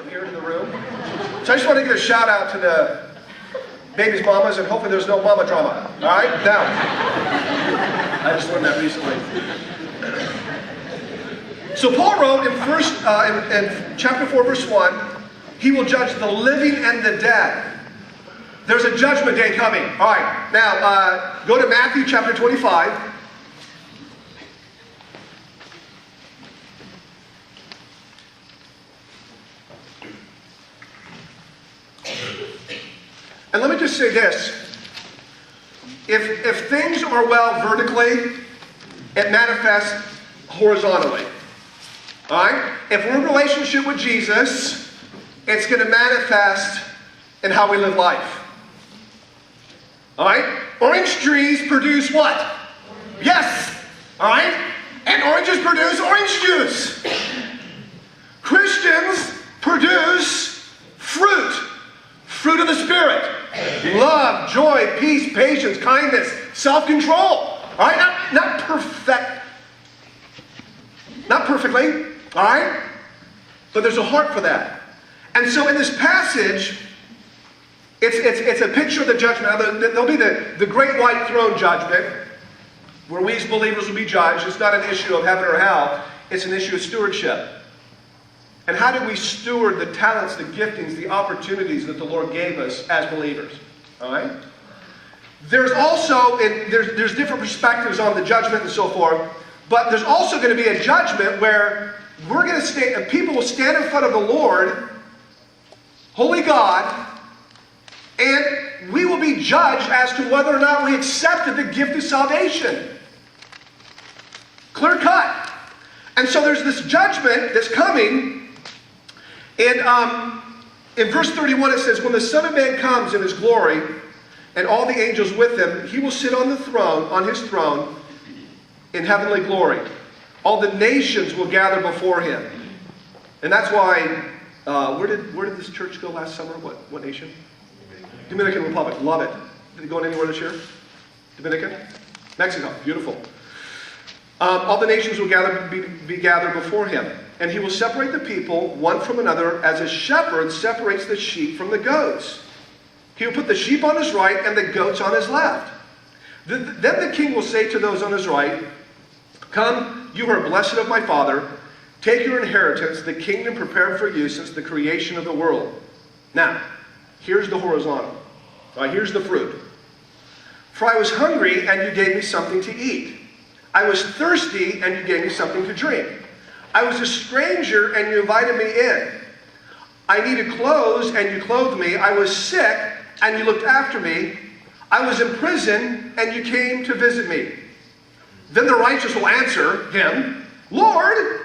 from here to the room. So I just want to give a shout out to the baby's mamas, and hopefully there's no mama drama. All right? Now, I just learned that recently. So Paul wrote in chapter 4, verse 1, he will judge the living and the dead. There's a judgment day coming. All right, now go to Matthew chapter 25. And let me just say this. If things are well vertically, it manifests horizontally. All right? If we're in relationship with Jesus, it's going to manifest in how we live life. All right? Orange trees produce what? Yes. All right? And oranges produce orange juice. Christians produce fruit. Fruit of the Spirit. Love, joy, peace, patience, kindness, self-control. All right? Not perfect. Not perfectly. All right? But there's a heart for that. And so in this passage, it's a picture of the judgment. There'll be the great white throne judgment, where we as believers will be judged. It's not an issue of heaven or hell. It's an issue of stewardship. And how do we steward the talents, the giftings, the opportunities that the Lord gave us as believers? All right? There's also, there's different perspectives on the judgment and so forth, but there's also going to be a judgment where we're going to stand, people will stand in front of the Lord, holy God, and we will be judged as to whether or not we accepted the gift of salvation. Clear cut. And so there's this judgment that's coming. And in verse 31 it says, when the Son of Man comes in his glory, and all the angels with him, he will sit on the throne, on his throne, in heavenly glory. All the nations will gather before him. And that's why, where did this church go last summer? What nation? Dominican Republic. Love it. Did it go anywhere this year? Dominican? Mexico. Beautiful. All the nations will be gathered before him. And he will separate the people one from another as a shepherd separates the sheep from the goats. He will put the sheep on his right and the goats on his left. Then the king will say to those on his right, come, you are blessed of my Father. Take your inheritance, the kingdom prepared for you since the creation of the world. Now, here's the horizontal. Right, here's the fruit. For I was hungry, and you gave me something to eat. I was thirsty, and you gave me something to drink. I was a stranger, and you invited me in. I needed clothes, and you clothed me. I was sick, and you looked after me. I was in prison, and you came to visit me. Then the righteous will answer him, Lord,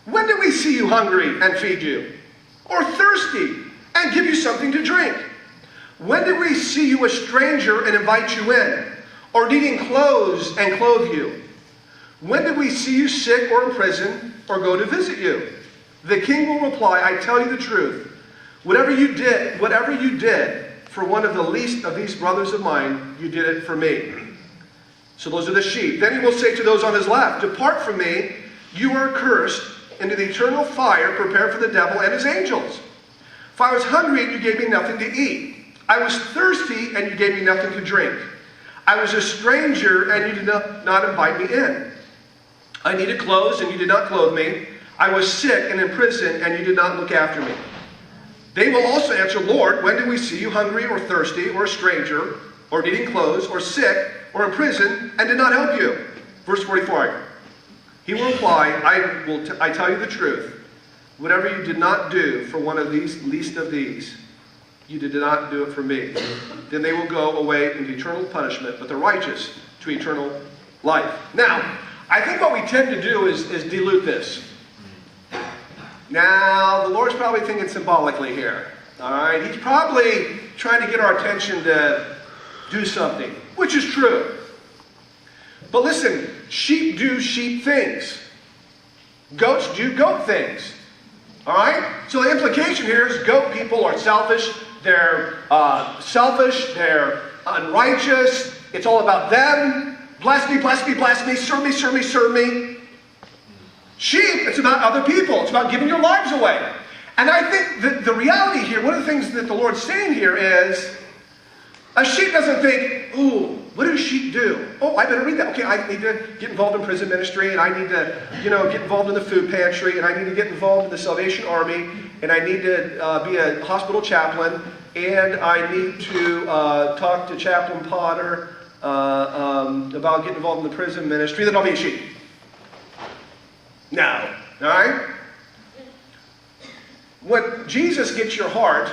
when did we see you hungry and feed you? Or thirsty and give you something to drink? When did we see you a stranger and invite you in? Or needing clothes and clothe you? When did we see you sick or in prison or go to visit you? The king will reply, I tell you the truth. Whatever you did for one of the least of these brothers of mine, you did it for me. So those are the sheep. Then he will say to those on his left, depart from me, you are cursed, into the eternal fire prepared for the devil and his angels. For I was hungry and you gave me nothing to eat. I was thirsty and you gave me nothing to drink. I was a stranger and you did not invite me in. I needed clothes and you did not clothe me. I was sick and in prison and you did not look after me. They will also answer, Lord, when did we see you hungry or thirsty or a stranger or needing clothes or sick or in prison and did not help you? Verse 44. He will reply, I tell you the truth. Whatever you did not do for one of these least of these, you did not do it for me. Then they will go away into eternal punishment, but the righteous to eternal life. Now, I think what we tend to do is dilute this. Now, the Lord's probably thinking symbolically here. All right? He's probably trying to get our attention to do something, which is true. But listen, sheep do sheep things. Goats do goat things. All right? So the implication here is goat people are selfish. They're they're unrighteous. It's all about them. Bless me, bless me, bless me. Serve me, serve me, serve me. Sheep, it's about other people. It's about giving your lives away. And I think that the reality here, one of the things that the Lord's saying here is, a sheep doesn't think, ooh, what do sheep do? Oh, I better read that. Okay, I need to get involved in prison ministry, and I need to, get involved in the food pantry, and I need to get involved in the Salvation Army, and I need to be a hospital chaplain, and I need to talk to Chaplain Potter about getting involved in the prison ministry, then I'll be a sheep. No. All right? When Jesus gets your heart,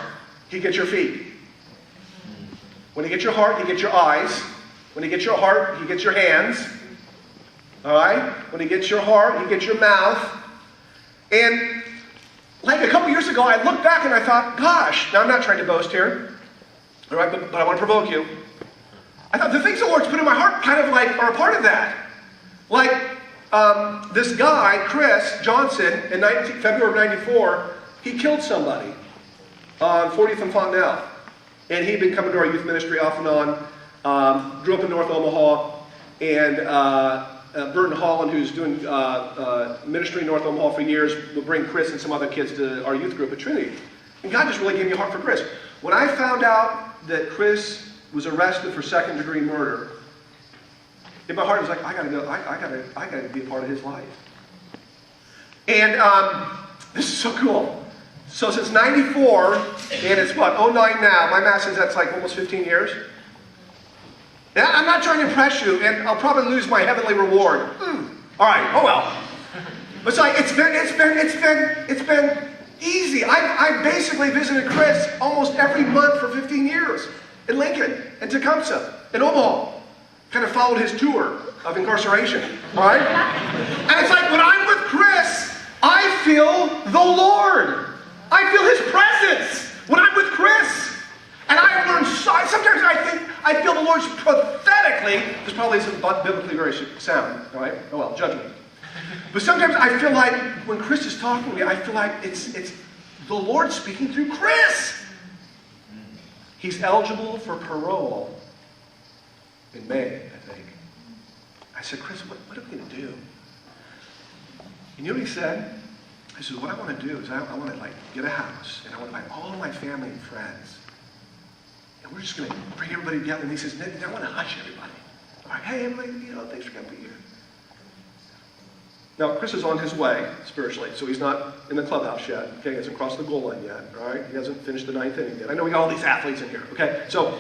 he gets your feet. When he gets your heart, he gets your eyes. When he gets your heart, he gets your hands. All right? When he gets your heart, he gets your mouth. And like a couple years ago, I looked back and I thought, gosh, now I'm not trying to boast here, all right, but I want to provoke you. I thought the things the Lord's put in my heart kind of like are a part of that. Like this guy, Chris Johnson, in February of '94, he killed somebody on 40th and Fontenelle. And he'd been coming to our youth ministry off and on, grew up in North Omaha, and Burton Holland, who's doing ministry in North Omaha for years, would bring Chris and some other kids to our youth group at Trinity. And God just really gave me a heart for Chris. When I found out that Chris was arrested for second-degree murder, in my heart, it was like, I gotta be a part of his life. And this is so cool. So since '94, and it's what, '09 now, my math says that's like almost 15 years. Now, I'm not trying to impress you, and I'll probably lose my heavenly reward. All right, oh well. But it's like, it's been easy. I've basically visited Chris almost every month for 15 years in Lincoln, in Tecumseh, in Omaha. Kind of followed his tour of incarceration, all right? And it's like, when I'm with Chris, I feel the Lord. I feel his presence when I'm with Chris. And I learn sometimes I feel the Lord's prophetically, this probably isn't biblically very sound, all right? Oh well, judge me. But sometimes I feel like when Chris is talking to me, I feel like it's the Lord speaking through Chris. He's eligible for parole in May, I think. I said, Chris, what are we going to do? You know what he said? He said, what I want to do is I want to get a house, and I want to invite all of my family and friends. And we're just going to bring everybody together. And he says, Nick, I want to hush everybody. All right, hey, everybody, thanks for coming here. Now, Chris is on his way, spiritually, so he's not in the clubhouse yet. Okay, he hasn't crossed the goal line yet, all right? He hasn't finished the 9th inning yet. I know we got all these athletes in here, okay? So,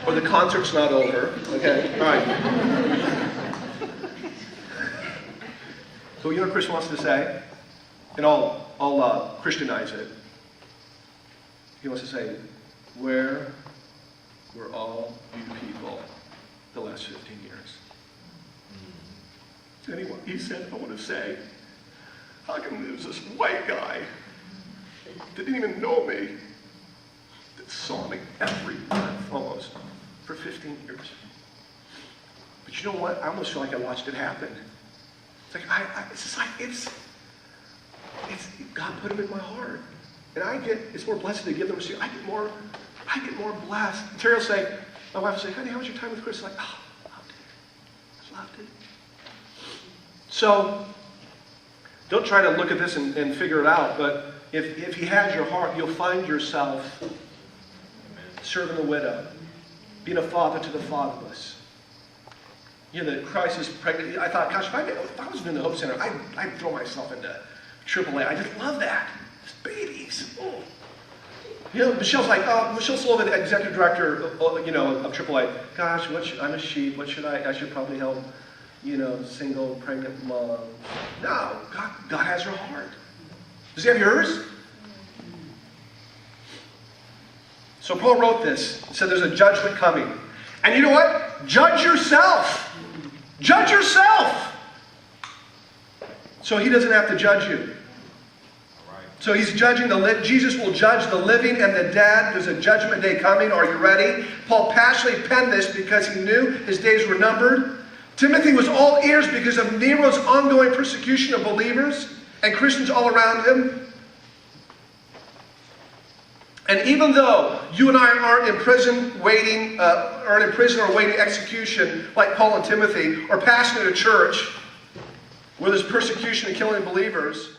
or the concert's not over, okay? All right. So you know what Chris wants to say? And I'll Christianize it. He wants to say, where were all you people the last 15 years? Anyway, he said, I want to say, how come there's this white guy that didn't even know me, that saw me every month almost for 15 years? But you know what? I almost feel like I watched it happen. It's like, it's God put them in my heart. And it's more blessed to give them to you. I get more blessed. Terry will say, my wife will say, honey, how was your time with Chris? I'm like, oh, I loved it. So, don't try to look at this and figure it out, but if he has your heart, you'll find yourself serving the widow, being a father to the fatherless. You know, the crisis pregnant. I thought, gosh, if I was in the Hope Center, I'd throw myself into AAA. I just love that. Just babies. Oh. You know, Michelle's like, Michelle Sullivan, the executive director, of AAA. Gosh, I'm a sheep. What should I should probably help, single, pregnant moms. No, God has your heart. Does he have yours? So Paul wrote this. He said there's a judgment coming. And you know what? Judge yourself. Judge yourself. So he doesn't have to judge you. So he's judging Jesus will judge the living and the dead. There's a judgment day coming. Are you ready? Paul passionately penned this because he knew his days were numbered. Timothy was all ears because of Nero's ongoing persecution of believers and Christians all around him. And even though you and I aren't in prison or waiting execution like Paul and Timothy, or pastoring a church where there's persecution and killing believers,